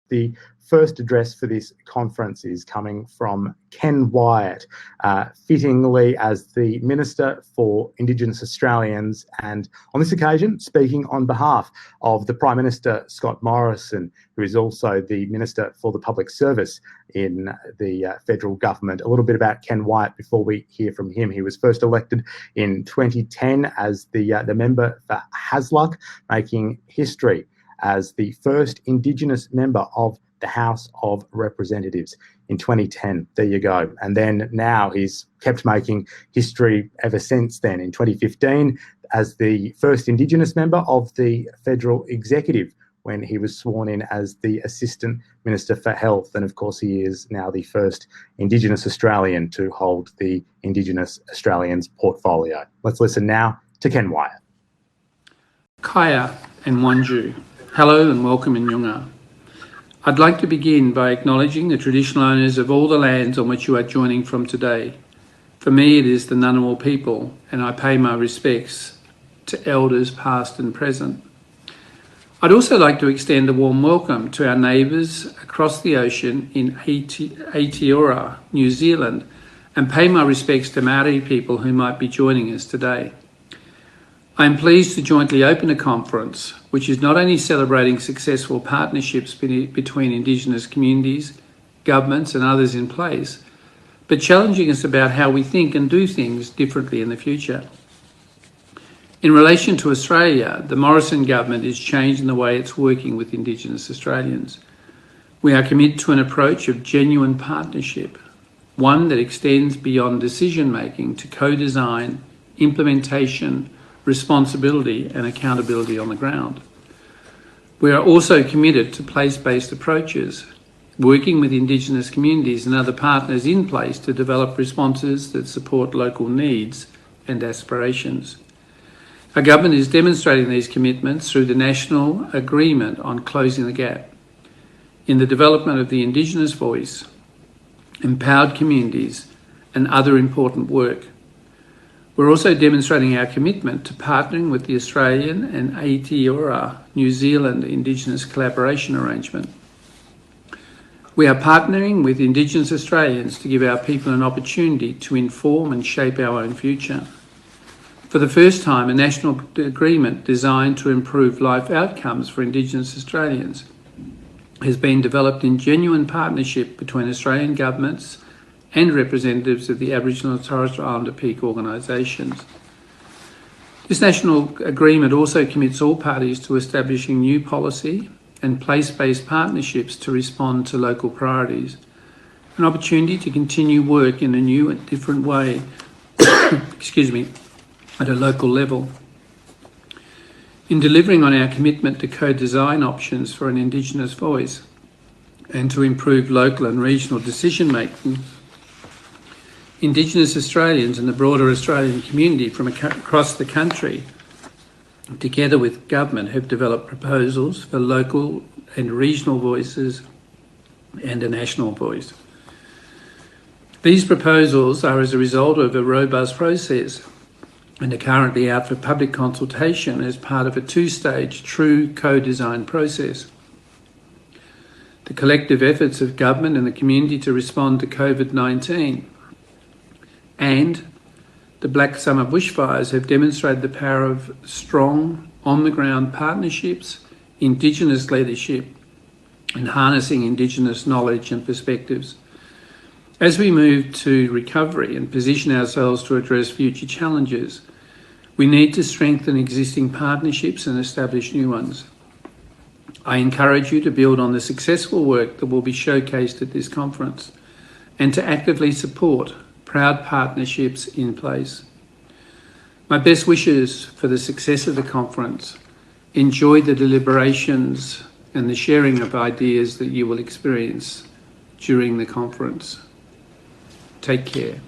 The first address for this conference is coming from Ken Wyatt, fittingly as the Minister for Indigenous Australians, and on this occasion speaking on behalf of the Prime Minister Scott Morrison, who is also the Minister for the Public Service in the federal government. A little bit about Ken Wyatt before we hear from him. He was first elected in 2010 as the member for Hasluck, making history as the first Indigenous member of the House of Representatives in 2010. There you go. And then now he's kept making history ever since then. In 2015, as the first Indigenous member of the federal executive, when he was sworn in as the Assistant Minister for Health. And of course, he is now the first Indigenous Australian to hold the Indigenous Australians portfolio. Let's listen now to Ken Wyatt. Kaya and Wanju. Hello and welcome in Nyunga. I'd like to begin by acknowledging the traditional owners of all the lands on which you are joining from today. For me, it is the Ngunnawal people, and I pay my respects to elders past and present. I'd also like to extend a warm welcome to our neighbours across the ocean in Aotearoa-New Zealand, and pay my respects to Maori people who might be joining us today. I am pleased to jointly open a conference which is not only celebrating successful partnerships between Indigenous communities, governments and others in place, but challenging us about how we think and do things differently in the future. In relation to Australia, the Morrison government is changing the way it's working with Indigenous Australians. We are committed to an approach of genuine partnership, one that extends beyond decision-making to co-design, implementation, responsibility and accountability on the ground. We are also committed to place-based approaches, working with Indigenous communities and other partners in place to develop responses that support local needs and aspirations. Our government is demonstrating these commitments through the National Agreement on Closing the Gap, in the development of the Indigenous voice, empowered communities and other important work. We're also demonstrating our commitment to partnering with the Australian and Aotearoa-New Zealand Indigenous Collaboration Arrangement. We are partnering with Indigenous Australians to give our people an opportunity to inform and shape our own future. For the first time, a national agreement designed to improve life outcomes for Indigenous Australians has been developed in genuine partnership between Australian governments and representatives of the Aboriginal and Torres Strait Islander peak organisations. This national agreement also commits all parties to establishing new policy and place-based partnerships to respond to local priorities, an opportunity to continue work in a new and different way at a local level. In delivering on our commitment to co-design options for an Indigenous voice and to improve local and regional decision-making, Indigenous Australians and the broader Australian community from across the country, together with government, have developed proposals for local and regional voices and a national voice. These proposals are as a result of a robust process and are currently out for public consultation as part of a two-stage true co-design process. The collective efforts of government and the community to respond to COVID-19 and the Black Summer bushfires have demonstrated the power of strong on-the-ground partnerships, Indigenous leadership and harnessing Indigenous knowledge and perspectives. As we move to recovery and position ourselves to address future challenges, we need to strengthen existing partnerships and establish new ones. I encourage you to build on the successful work that will be showcased at this conference and to actively support proud partnerships in place. My best wishes for the success of the conference. Enjoy the deliberations and the sharing of ideas that you will experience during the conference. Take care.